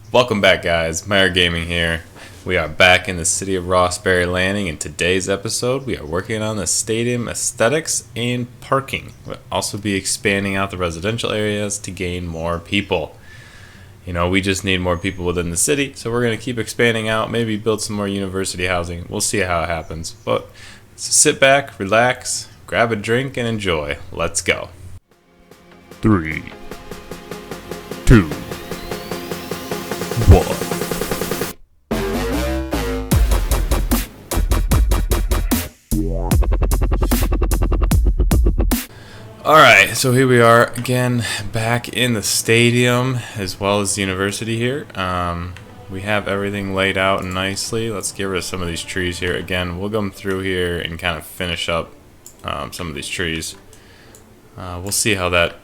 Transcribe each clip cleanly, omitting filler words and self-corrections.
Welcome back, guys. Meyer Gaming here. We are back in the city of Rossbury Landing. In today's episode, we are working on the stadium aesthetics and parking. We'll also be expanding out the residential areas to gain more people. You know, we just need more people within the city, so we're going to keep expanding out, maybe build some more university housing. We'll see how it happens. But so sit back, relax, grab a drink, and enjoy. Let's go. 3, 2, 1. Alright, so here we are again, back in the stadium as well as the university here. We have everything laid out nicely. Let's get rid of some of these trees here. Again, we'll come through here and kind of finish up some of these trees. We'll see how that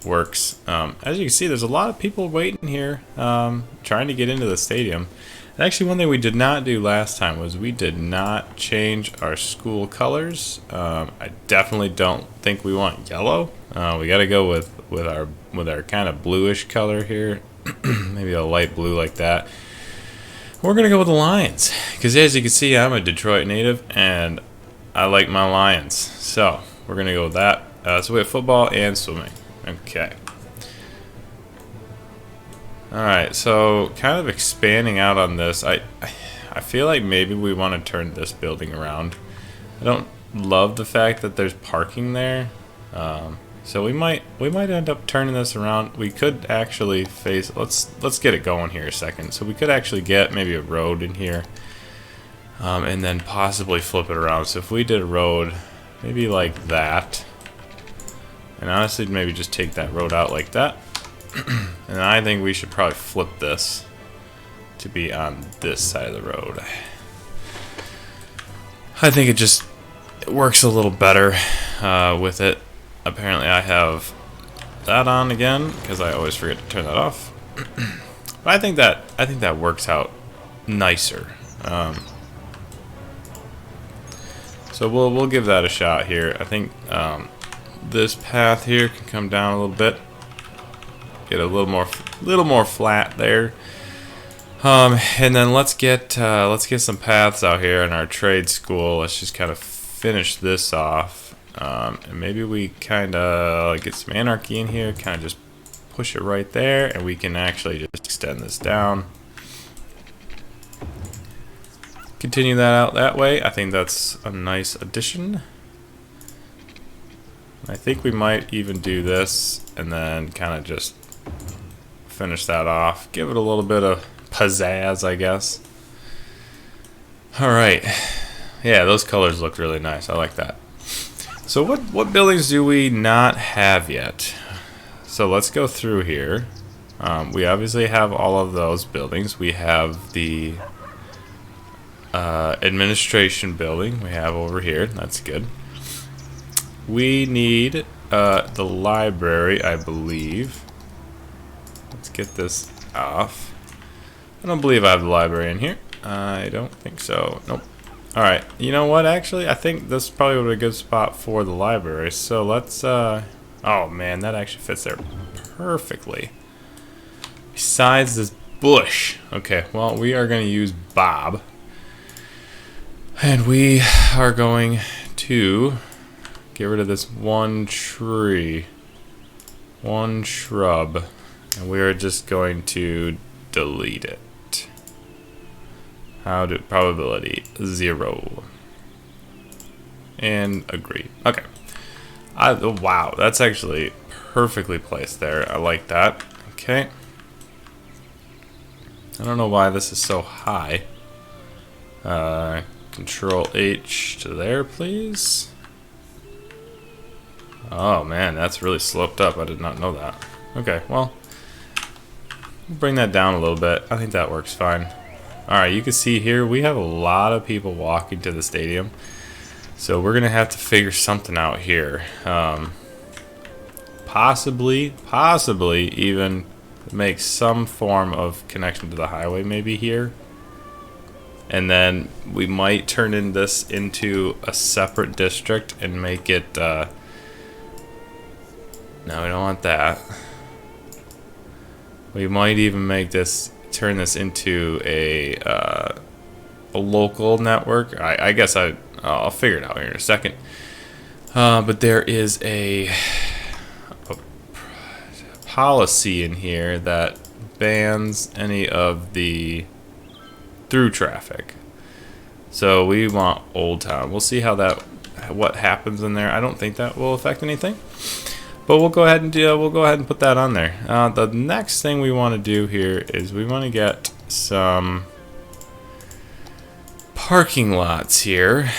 works. As you can see, there's a lot of people waiting here trying to get into the stadium. And actually, one thing we did not do last time was we did not change our school colors. I definitely don't think we want yellow. We got to go with our kind of bluish color here, maybe a light blue like that. We're gonna go with the Lions because, as you can see, I'm a Detroit native and I like my Lions. So we're gonna go with that. So we have football and swimming. Okay. Alright, so kind of expanding out on this, I feel like maybe we want to turn this building around. I don't love the fact that there's parking there, so we might end up turning this around. We could actually face, let's get it going here a second. So we could actually get maybe a road in here, and then possibly flip it around. So if we did a road, maybe like that. And honestly, maybe just take that road out like that. And I think we should probably flip this to be on this side of the road. I think it works a little better with it. Apparently I have that on again because I always forget to turn that off. But I think that works out nicer. So we'll give that a shot here. I think this path here can come down a little bit, get a little more flat there, and then let's get some paths out here in our trade school. Let's just kind of finish this off, and maybe we kind of get some anarchy in here, kind of just push it right there, and we can actually just extend this down, continue that out that way. I think that's a nice addition. I think we might even do this and then kind of just finish that off. Give it a little bit of pizzazz, I guess. Alright. Yeah, those colors look really nice. I like that. So what buildings do we not have yet? So let's go through here. We obviously have all of those buildings. We have the administration building we have over here. That's good. We need the library, I believe. Let's get this off. I don't believe I have the library in here. I don't think so. Nope. Alright, you know what, actually? I think this probably would be a good spot for the library. So let's, oh man, that actually fits there perfectly. Besides this bush. Okay, well, we are going to use Bob. And we are going to get rid of this one tree, one shrub, and we are just going to delete it. How do probability 0 and agree. Okay. Wow, that's actually perfectly placed there. I like that. Okay. I don't know why this is so high. Control H to there, please. Oh man, that's really sloped up. I did not know that. Okay, well, bring that down a little bit. I think that works fine. Alright, you can see here we have a lot of people walking to the stadium. So we're going to have to figure something out here. Possibly even make some form of connection to the highway maybe here. And then we might turn this into a separate district and make it no, we don't want that. We might even make this turn this into a local network. I guess I'll figure it out here in a second. But there is a policy in here that bans any of the through traffic. So we want Old Town. We'll see what happens in there. I don't think that will affect anything, but we'll go ahead and put that on there. The next thing we want to do here is we want to get some parking lots here.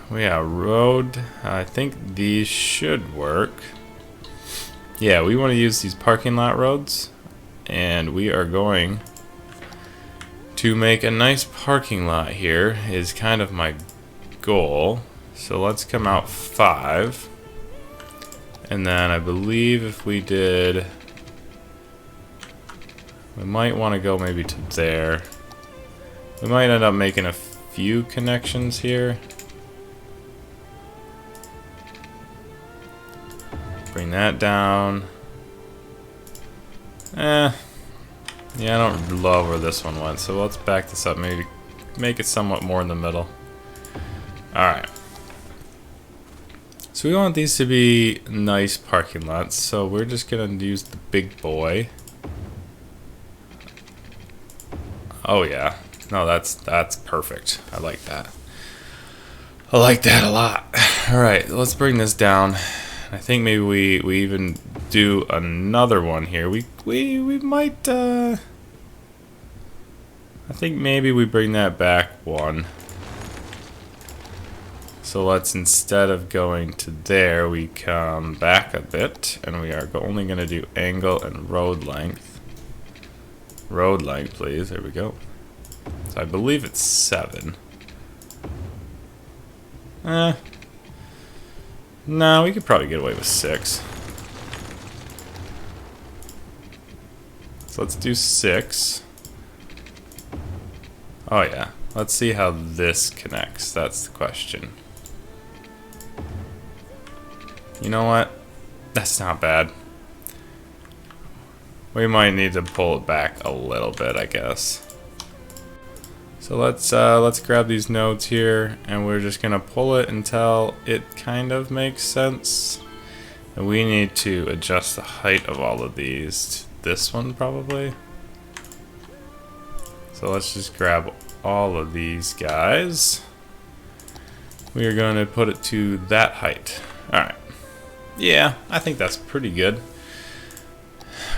We have road. I think these should work. Yeah, we want to use these parking lot roads, and we are going to make a nice parking lot here is kind of my goal. So let's come out 5. And then I believe if we did, we might want to go maybe to there. We might end up making a few connections here. Bring that down. Yeah, I don't love where this one went, so let's back this up, maybe make it somewhat more in the middle. Alright. So we want these to be nice parking lots, so we're just gonna use the big boy. Oh yeah. No, that's perfect. I like that. I like that a lot. Alright, let's bring this down. I think maybe we even do another one here. We might I think maybe we bring that back 1. So let's, instead of going to there, we come back a bit, and we are only going to do angle and road length. Road length, please. There we go. So I believe it's 7. No, we could probably get away with 6. So let's do 6. Oh yeah. Let's see how this connects. That's the question. You know what? That's not bad. We might need to pull it back a little bit, I guess. So let's grab these nodes here, and we're just gonna pull it until it kind of makes sense. And we need to adjust the height of all of these to this one probably. So let's just grab all of these guys. We are going to put it to that height. Alright. Yeah, I think that's pretty good.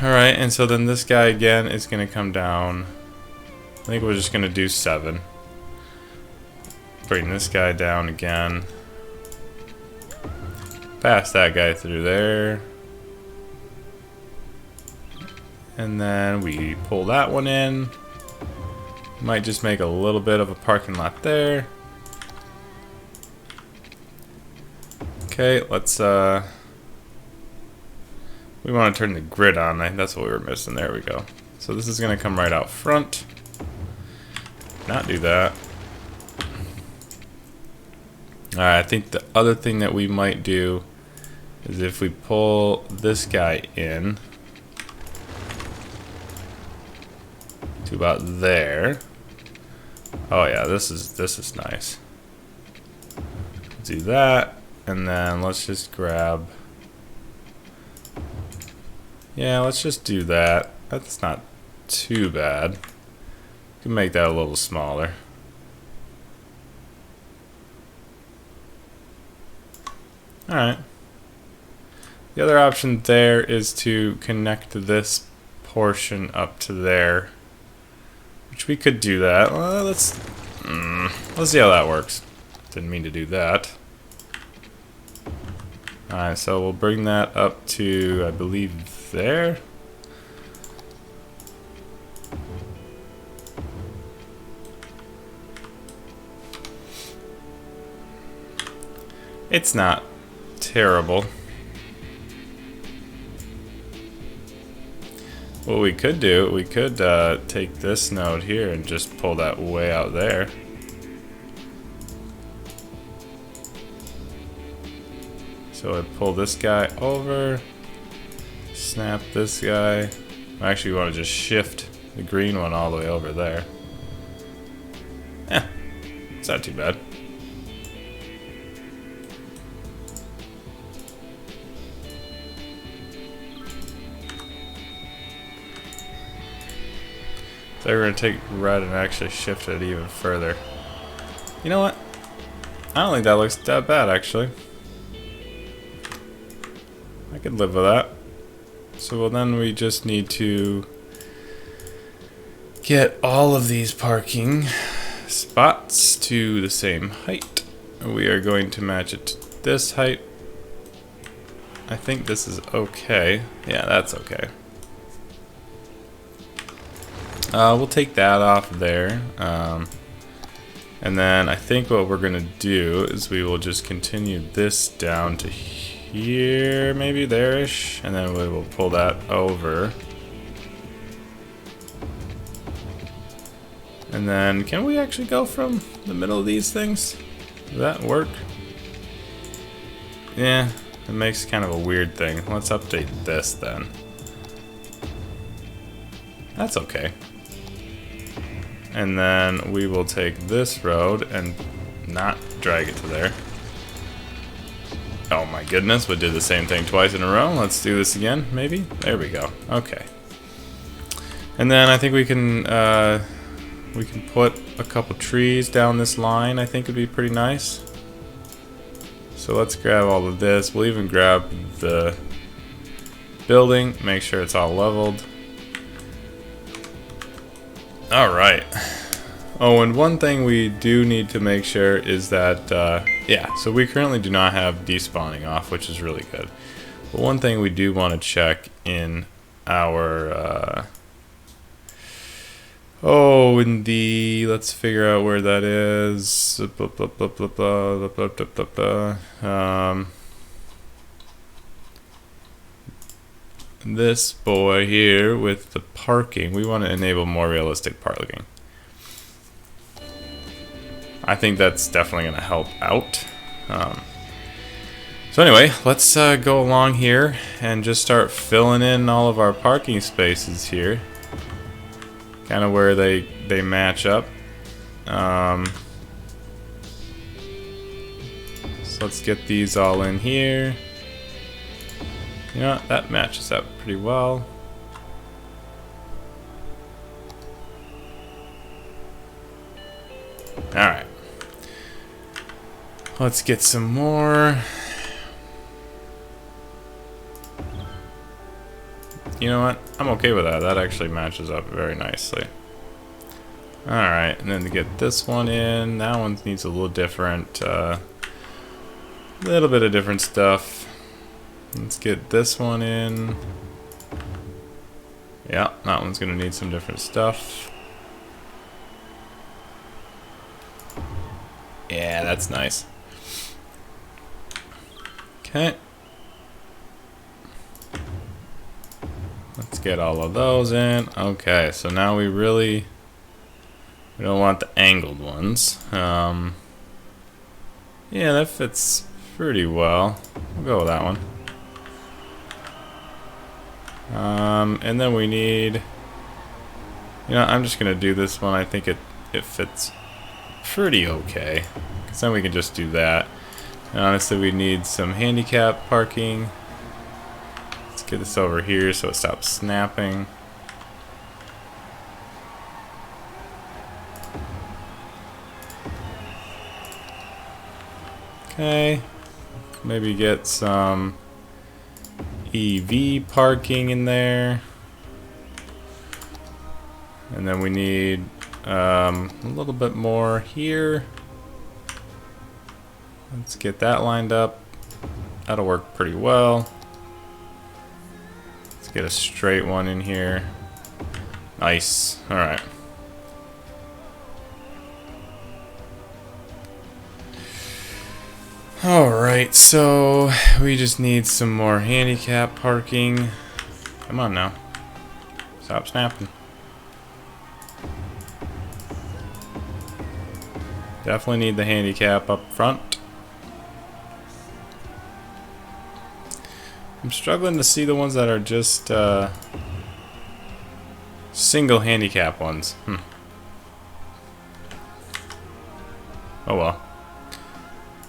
Alright, and so then this guy again is going to come down. I think we're just going to do 7. Bring this guy down again. Pass that guy through there. And then we pull that one in. Might just make a little bit of a parking lot there. Okay, let's we want to turn the grid on. That's what we were missing. There we go. So this is going to come right out front. Not do that. Alright, I think the other thing that we might do is if we pull this guy in to about there. Oh yeah, this is nice. Do that, and then let's just grab. Yeah, let's just do that. That's not too bad. We can make that a little smaller. Alright. The other option there is to connect this portion up to there. Which we could do that. Let's see how that works. Didn't mean to do that. Alright, so we'll bring that up to, I believe, there. It's not terrible. What we could do, we could take this node here and just pull that way out there. So I pull this guy over, snap this guy. Actually, we want to just shift the green one all the way over there. It's not too bad. So we're going to take red and actually shift it even further. You know what? I don't think that looks that bad, actually. I could live with that. So well, then we just need to get all of these parking spots to the same height. We are going to match it to this height. I think this is okay. Yeah, that's okay. We'll take that off there. And then I think what we're going to do is we will just continue this down to here, maybe there-ish, and then we will pull that over. And then, can we actually go from the middle of these things? Does that work? Yeah, it makes kind of a weird thing. Let's update this then. That's okay. And then we will take this road and not drag it to there. Oh my goodness, we did the same thing twice in a row. Let's do this again, maybe? There we go. Okay. And then I think we can put a couple trees down this line. I think would be pretty nice. So let's grab all of this. We'll even grab the building, make sure it's all leveled. Alright. Oh, and one thing we do need to make sure is that, yeah, so we currently do not have despawning off, which is really good. But one thing we do want to check in our, in the, let's figure out where that is. This boy here with the parking, we want to enable more realistic parking. I think that's definitely going to help out. So anyway, let's go along here and just start filling in all of our parking spaces here. Kind of where they match up. So let's get these all in here. You know what? That matches up pretty well. Alright. Let's get some more. You know what? I'm okay with that. That actually matches up very nicely. Alright, and then to get this one in, that one needs a little different, little bit of different stuff. Let's get this one in. Yeah, that one's gonna need some different stuff. Yeah, that's nice. Okay. Let's get all of those in. Okay, so now we don't want the angled ones. Yeah, that fits pretty well. We'll go with that one. And then we need, you know, I'm just gonna do this one. I think it fits pretty okay, because then we can just do that. And honestly, we need some handicap parking. Let's get this over here so it stops snapping. Okay, maybe get some EV parking in there. And then we need a little bit more here. Let's get that lined up. That'll work pretty well. Let's get a straight one in here. Nice. Alright. Alright, so we just need some more handicap parking. Come on now. Stop snapping. Definitely need the handicap up front. I'm struggling to see the ones that are just Single handicap ones. Oh well.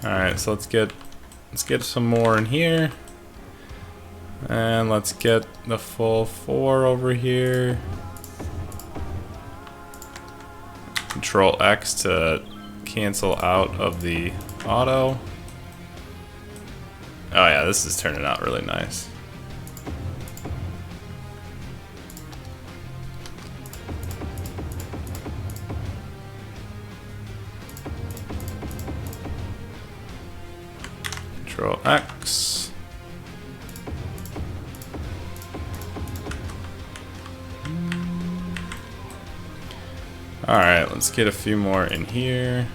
Alright, so let's get some more in here. And let's get the full 4 over here. Control X to cancel out of the auto. Oh yeah, this is turning out really nice. Control X. Alright, let's get a few more in here.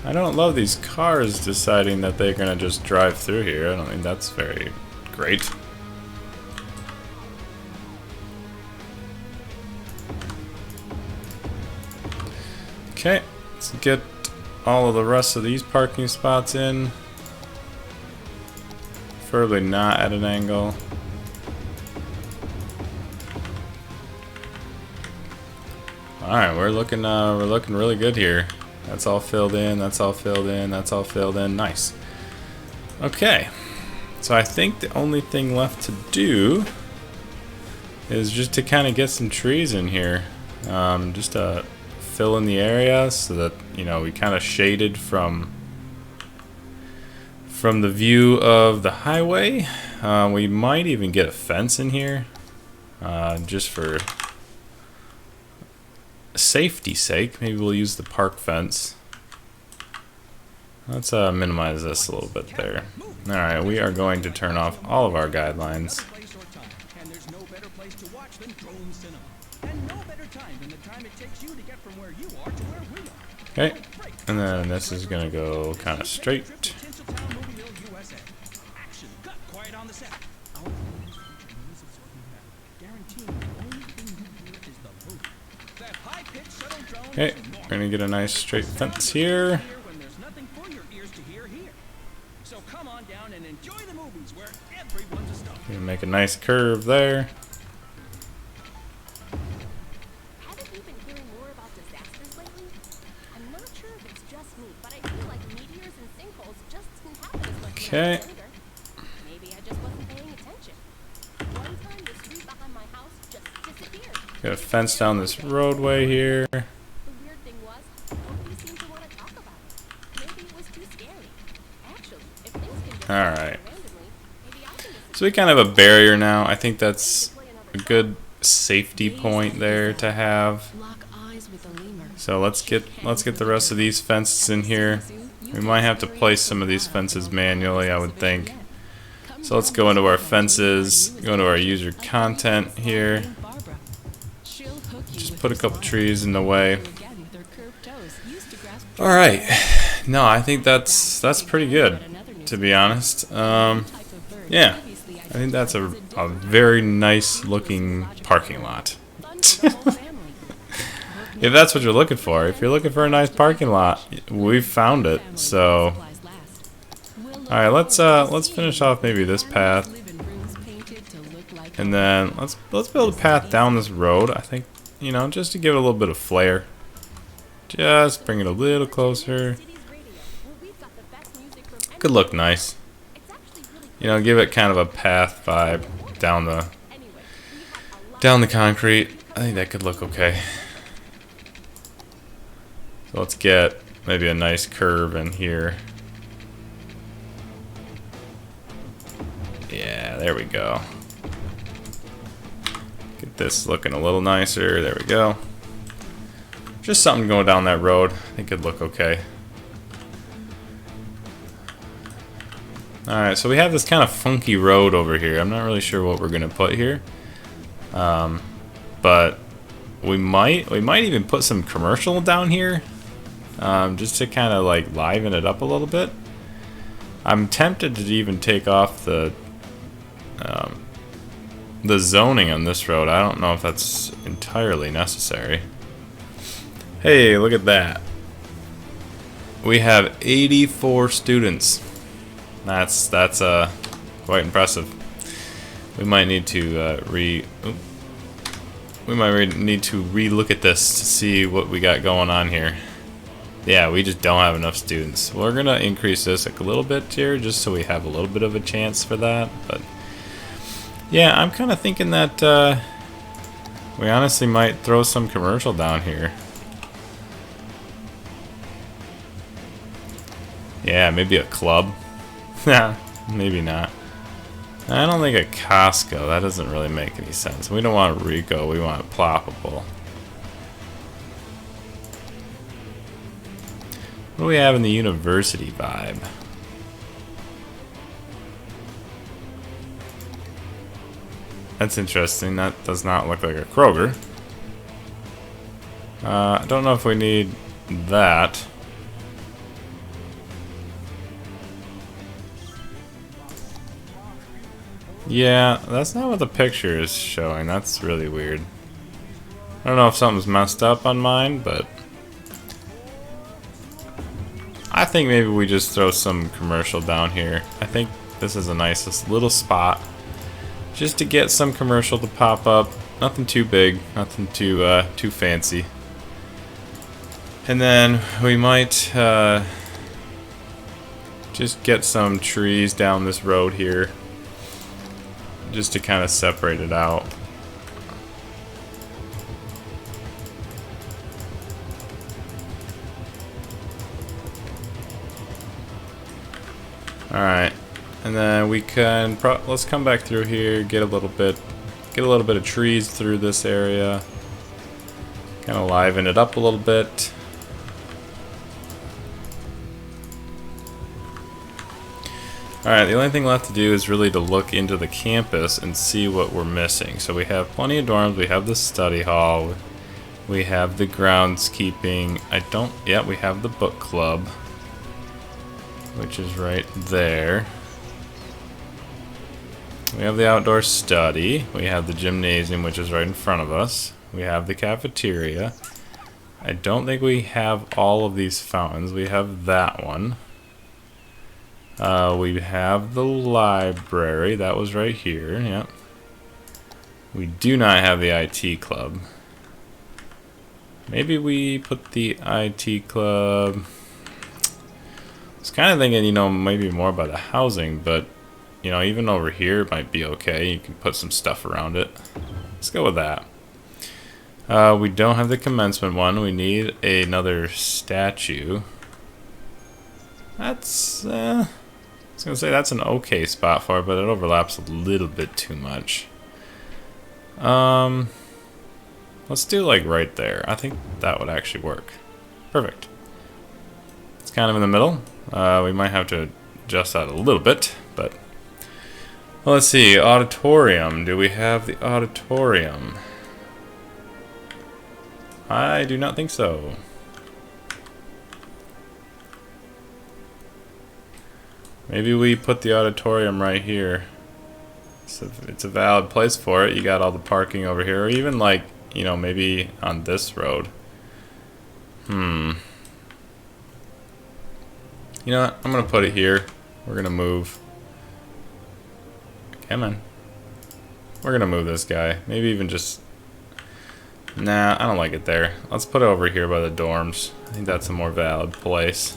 I don't love these cars deciding that they're gonna just drive through here. I don't think that's very great. Okay, let's get all of the rest of these parking spots in. Preferably not at an angle. Alright, we're looking really good here. That's all filled in, that's all filled in, that's all filled in. Nice. Okay. So I think the only thing left to do is just to kind of get some trees in here. Just to fill in the area so that, you know, we kind of shaded from the view of the highway. We might even get a fence in here, just for safety's sake. Maybe we'll use the park fence. Let's minimize this a little bit there. Alright, we are going to turn off all of our guidelines. Okay, and then this is going to go kind of straight. Okay, we're going to get a nice straight fence here. Gonna make a nice curve there. Okay. Got a fence down this roadway here. Alright. So we kind of have a barrier now. I think that's a good safety point there to have. So let's get the rest of these fences in here. We might have to place some of these fences manually, I would think. So let's go into our fences, go into our user content here. Just put a couple trees in the way. Alright. No, I think that's pretty good, to be honest. Yeah. I think that's a very nice looking parking lot. If that's what you're looking for. If you're looking for a nice parking lot, we've found it. So, alright, let's finish off maybe this path, and then let's build a path down this road. I think, you know, just to give it a little bit of flair. Just bring it a little closer. Could look nice. You know, give it kind of a path vibe down the concrete. I think that could look okay. So let's get maybe a nice curve in here. Yeah, there we go. Get this looking a little nicer. There we go. Just something going down that road. I think it'd look okay. Alright, so we have this kind of funky road over here. I'm not really sure what we're going to put here. But we might even put some commercial down here. Just to kind of like liven it up a little bit. I'm tempted to even take off the zoning on this road. I don't know if that's entirely necessary. Hey, look at that. we have 84 students. That's quite impressive. We might need to re-look at this to see what we got going on here. Yeah, we just don't have enough students. We're gonna increase this a little bit here, just so we have a little bit of a chance for that. But yeah, I'm kind of thinking that we honestly might throw some commercial down here. Yeah, maybe a club. Nah, maybe not. I don't think a Costco. That doesn't really make any sense. We don't want a Rico. We want a Ploppable. What do we have in the university vibe? That's interesting. That does not look like a Kroger. I don't know if we need that. Yeah, that's not what the picture is showing. That's really weird. I don't know if something's messed up on mine, but I think maybe we just throw some commercial down here. I think this is a nice little spot just to get some commercial to pop up. Nothing too big, nothing too fancy. And then we might just get some trees down this road here, just to kind of separate it out. All right, and then we can let's come back through here, get a little bit of trees through this area, kind of liven it up a little bit. Alright, the only thing left to do is really to look into the campus and see what we're missing. So we have plenty of dorms, we have the study hall, we have the groundskeeping, we have the book club, which is right there. We have the outdoor study, we have the gymnasium, which is right in front of us, we have the cafeteria. I don't think we have all of these fountains, we have that one. We have the library, that was right here, yep. We do not have the IT club. Maybe we put the IT club... I was kind of thinking, you know, maybe more about the housing, but, you know, even over here it might be okay. You can put some stuff around it. Let's go with that. We don't have the commencement one. We need another statue. That's, I was gonna say that's an okay spot for it, but it overlaps a little bit too much. Let's do like right there. I think that would actually work. Perfect. It's kind of in the middle. We might have to adjust that a little bit, but well, let's see. Auditorium. Do we have the auditorium? I do not think so. Maybe we put the auditorium right here. So if it's a valid place for it. You got all the parking over here, or even like, you know, maybe on this road. You know what? I'm gonna put it here. We're gonna move. Come on. We're gonna move this guy. Maybe even just... Nah, I don't like it there. Let's put it over here by the dorms. I think that's a more valid place.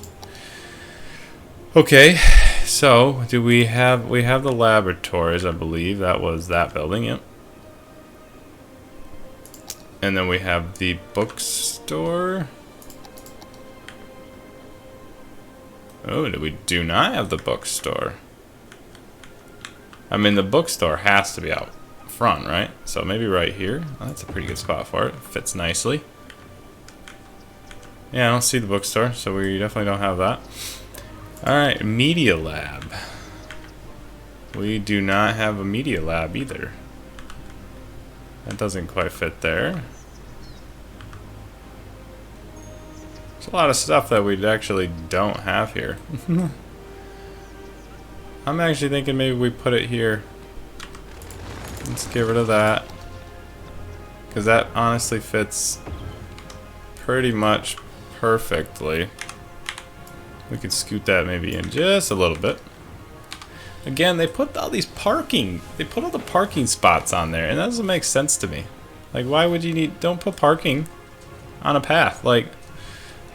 Okay. So, do we have the laboratories, I believe. That was that building, yep. And then we have the bookstore. Oh, we do not have the bookstore. I mean, the bookstore has to be out front, right? So maybe right here. Oh, that's a pretty good spot for it. Fits nicely. Yeah, I don't see the bookstore, so we definitely don't have that. Alright, media lab. We do not have a media lab either. That doesn't quite fit there. There's a lot of stuff that we actually don't have here. I'm actually thinking maybe we put it here. Let's get rid of that. Because that honestly fits pretty much perfectly. We could scoot that maybe in just a little bit. Again, they put all these parking. They put all the parking spots on there, and that doesn't make sense to me. Like, why would you need? Don't put parking on a path. Like,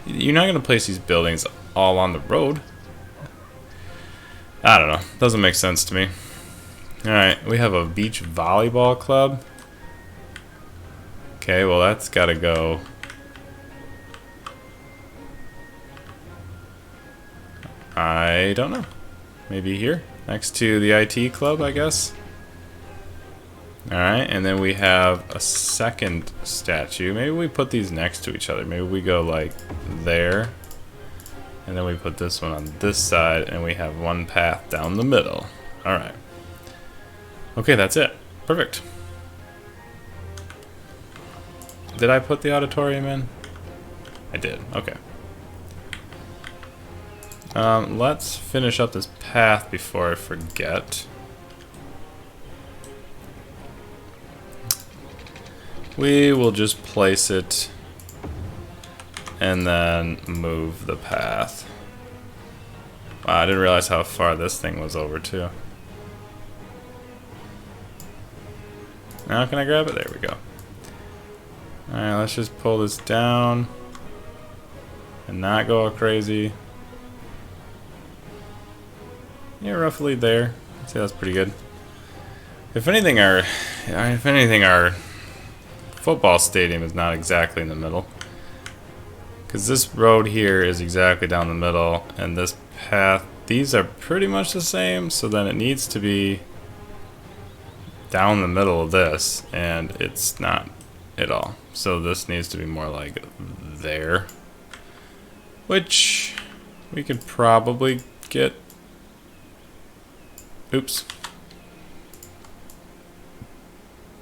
you're not gonna place these buildings all on the road. I don't know. Doesn't make sense to me. All right, we have a beach volleyball club. Okay, well that's gotta go. I don't know. Maybe here? Next to the IT club, I guess. Alright, and then we have a second statue. Maybe we put these next to each other. Maybe we go like there. And then we put this one on this side, and we have one path down the middle. Alright. Okay, that's it. Perfect. Did I put the auditorium in? I did. Okay. Let's finish up this path before I forget. We will just place it and then move the path. Wow, I didn't realize how far this thing was over too. Now can I grab it? There we go. Alright, let's just pull this down and not go all crazy. Yeah, roughly there. I'd say that's pretty good. If anything, our football stadium is not exactly in the middle, because this road here is exactly down the middle, and this path, these are pretty much the same. So then it needs to be down the middle of this, and it's not at all. So this needs to be more like there, which we could probably get. Oops.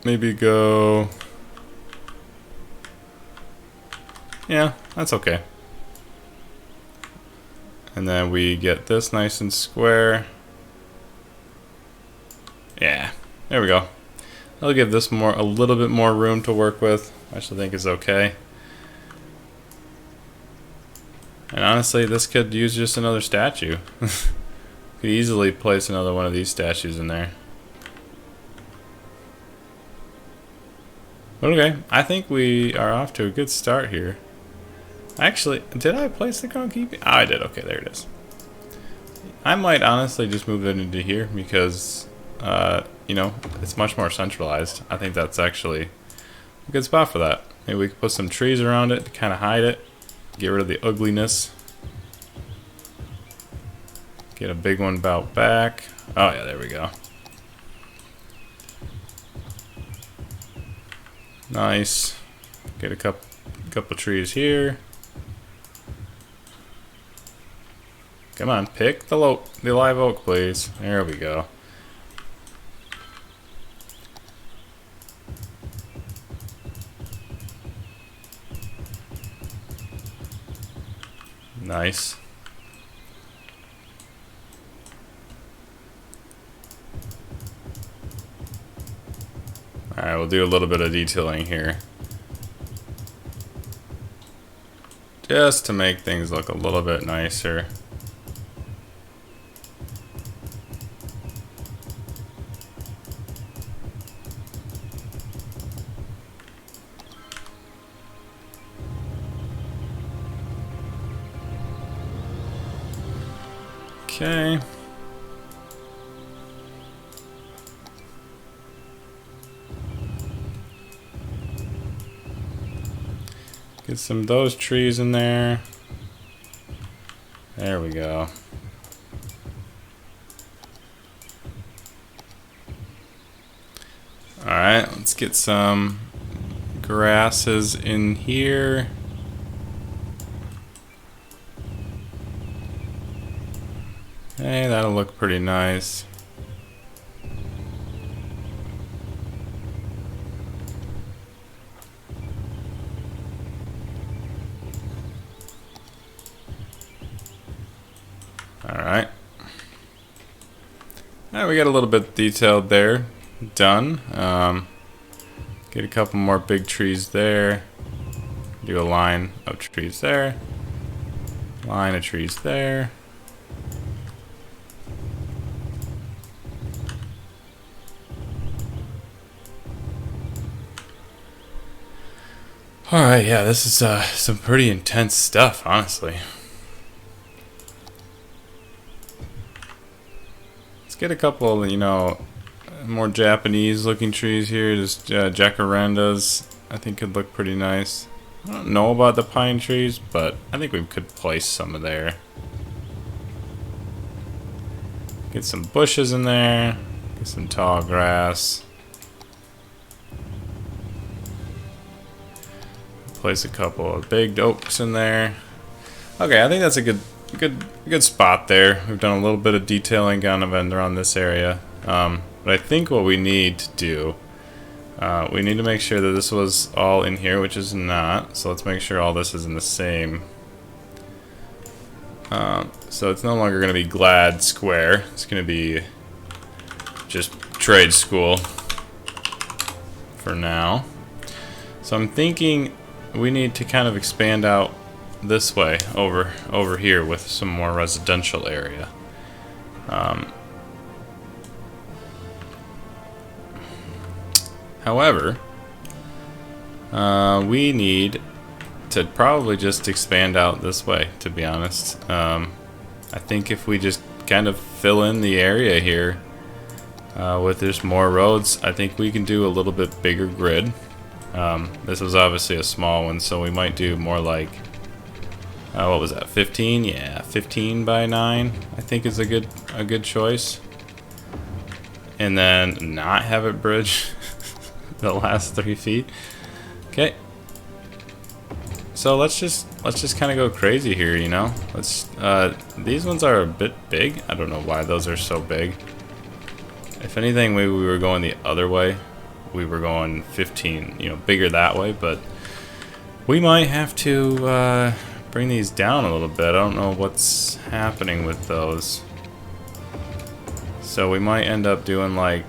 Maybe go. Yeah, that's okay. And then we get this nice and square. Yeah, there we go. I'll give this a little bit more room to work with. I still think it's okay. And honestly, this could use just another statue. Could easily place another one of these statues in there. But okay, I think we are off to a good start here. Actually, did I place the groundkeeping? Oh, I did. Okay, there it is. I might honestly just move it into here because, you know, it's much more centralized. I think that's actually a good spot for that. Maybe we could put some trees around it to kind of hide it, get rid of the ugliness. Get a big one about back. Oh yeah, there we go. Nice. Get a couple trees here. Come on, pick the live oak, please. There we go. Nice. Alright, we'll do a little bit of detailing here. Just to make things look a little bit nicer. Okay. Get some of those trees in there. There we go. Alright, let's get some grasses in here. Hey, that'll look pretty nice. Alright. Alright, we got a little bit detailed there. Done. Get a couple more big trees there. Do a line of trees there. Line of trees there. Alright, yeah, this is some pretty intense stuff, honestly. Let's get a couple, you know, more Japanese looking trees here. Just jacarandas, I think could look pretty nice. I don't know about the pine trees, but I think we could place some of there. Get some bushes in there. Get some tall grass. Place a couple of big oaks in there. Okay, I think that's a good spot there. We've done a little bit of detailing kind of around this area. But I think what we need to do, we need to make sure that this was all in here, which is not. So let's make sure all this is in the same. So it's no longer going to be Glad Square. It's going to be just Trade School for now. So I'm thinking we need to kind of expand out this way over here with some more residential area. However, we need to probably just expand out this way, to be honest. I think if we just kind of fill in the area here with just more roads, I think we can do a little bit bigger grid. This was obviously a small one, so we might do more like, what was that, 15? Yeah, 15 by 9, I think is a good choice. And then not have it bridge the last 3 feet. Okay. So let's just kind of go crazy here, you know. These ones are a bit big. I don't know why those are so big. If anything, maybe we were going the other way. We were going 15, you know, bigger that way, but we might have to bring these down a little bit. I don't know what's happening with those. So we might end up doing like,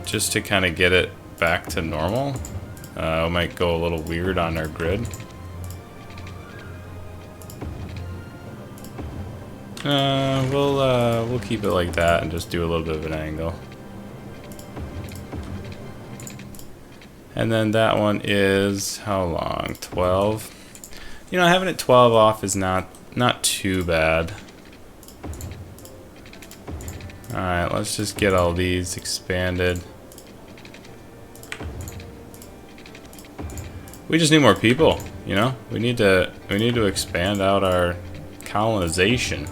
just to kind of get it back to normal. We might go a little weird on our grid. We'll keep it like that and just do a little bit of an angle. And then that one is how long? 12. You know, having it 12 off is not too bad. All right, let's just get all these expanded. We just need more people, you know? We need to expand out our colonization.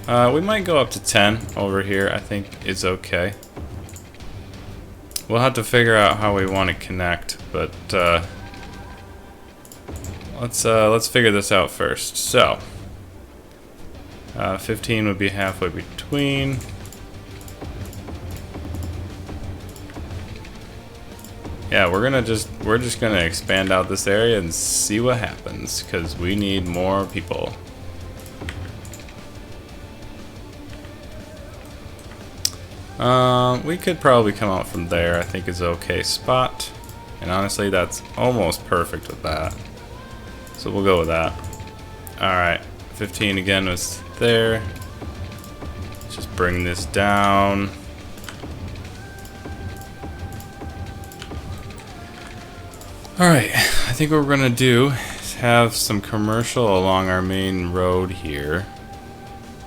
We might go up to 10 over here. I think it's okay. We'll have to figure out how we want to connect, but let's figure this out first. So 15 would be halfway between. Yeah, we're just gonna expand out this area and see what happens, because we need more people. We could probably come out from there. I think is an okay spot, and honestly, that's almost perfect with that. So we'll go with that. All right, 15 again was there. Let's just bring this down. Alright, I think what we're gonna do is have some commercial along our main road here.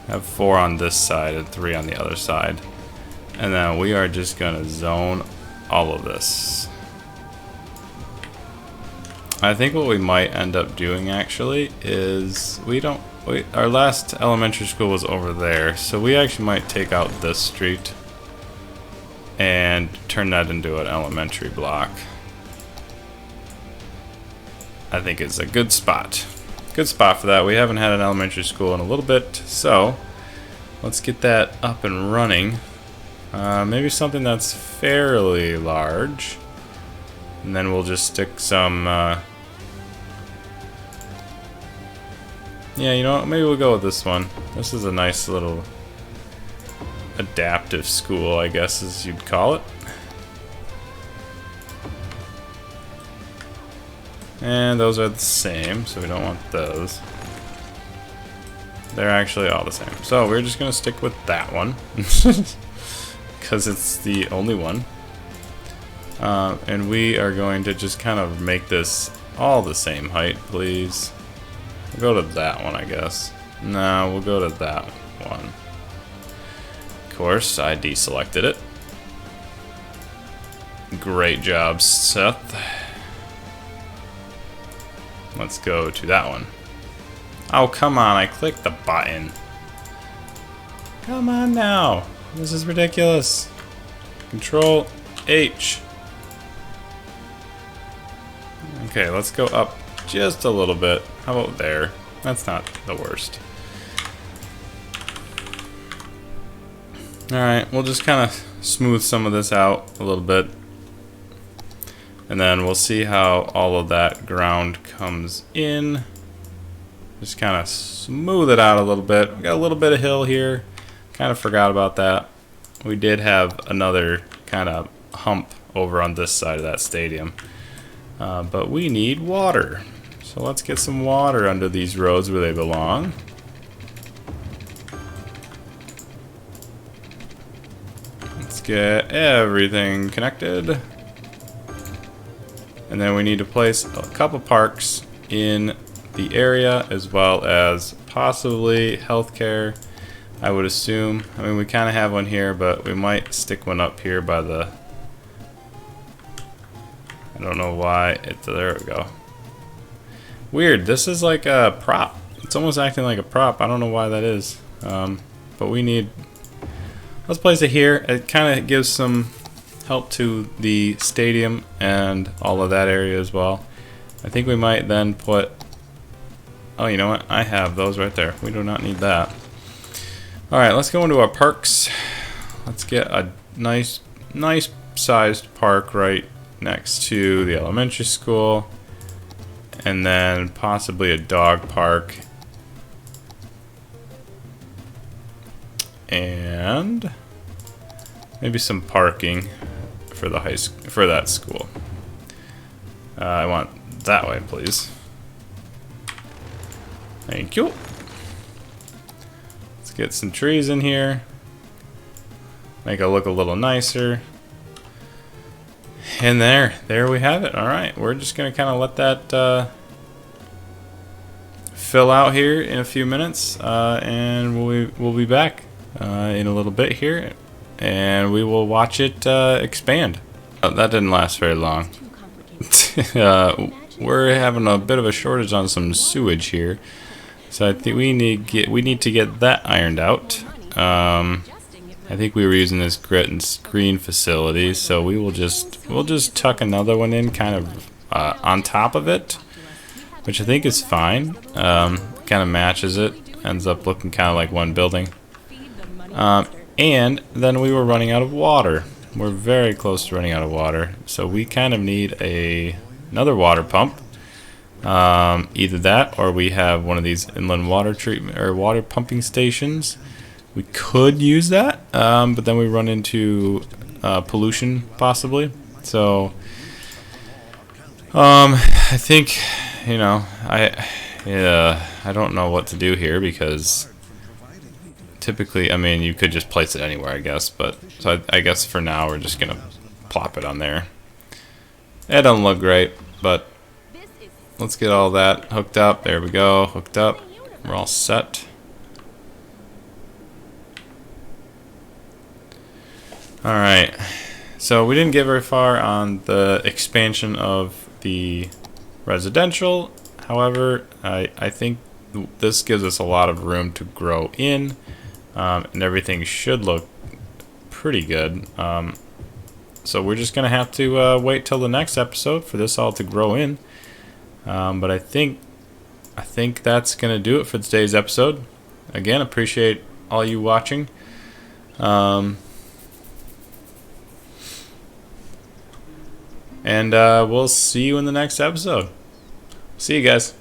Have 4 on this side and 3 on the other side. And then we are just gonna zone all of this. I think what we might end up doing actually is our last elementary school was over there, so we actually might take out this street and turn that into an elementary block. I think it's a good spot. Good spot for that. We haven't had an elementary school in a little bit, so let's get that up and running. Maybe something that's fairly large, and then we'll just stick some. Yeah, you know what? Maybe we'll go with this one. This is a nice little adaptive school, I guess, as you'd call it. And those are the same, so we don't want those. They're actually all the same. So we're just gonna stick with that one. Because it's the only one. And we are going to just kind of make this all the same height, please. We'll go to that one, I guess. No, we'll go to that one. Of course, I deselected it. Great job, Seth. Let's go to that one. Oh, come on, I clicked the button. Come on now. This is ridiculous. Control H. Okay, let's go up just a little bit. How about there? That's not the worst. Alright, we'll just kind of smooth some of this out a little bit. And then we'll see how all of that ground comes in. Just kind of smooth it out a little bit. We got a little bit of hill here. Kind of forgot about that. We did have another kind of hump over on this side of that stadium. But we need water. So let's get some water under these roads where they belong. Let's get everything connected. And then we need to place a couple parks in the area, as well as possibly healthcare, I would assume. I mean, we kind of have one here, but we might stick one up here by the... I don't know why. There we go. Weird. This is like a prop. It's almost acting like a prop. I don't know why that is. But we need... Let's place it here. It kind of gives some help to the stadium and all of that area as well. I think we might then put... Oh, you know what? I have those right there. We do not need that. Alright, let's go into our parks. Let's get a nice sized park right next to the elementary school. And then possibly a dog park. And maybe some parking for the for that school. I want that way, please. Thank you. Let's get some trees in here. Make it look a little nicer. And there we have it. Alright, we're just going to kind of let that fill out here in a few minutes. And we'll be back in a little bit here. And we will watch it expand. That didn't last very long. We're having a bit of a shortage on some sewage here. So I think we need to get that ironed out. I think we were using this grit and screen facility, so we'll just tuck another one in kind of on top of it, which I think is fine. Kind of matches it, ends up looking kind of like one building. And then we were running out of water. We're very close to running out of water, so we kind of need another water pump. Either that, or we have one of these inland water treatment or water pumping stations. We could use that, but then we run into pollution possibly. So I think, you know, I don't know what to do here, because typically, I mean, you could just place it anywhere, I guess. But so I guess for now we're just gonna plop it on there. It doesn't look great, but let's get all that hooked up. There we go, hooked up. We're all set. Alright, so we didn't get very far on the expansion of the residential. However, I think this gives us a lot of room to grow in, and everything should look pretty good. So we're just going to have to wait till the next episode for this all to grow in. But I think that's going to do it for today's episode. Again, appreciate all you watching. And we'll see you in the next episode. See you guys.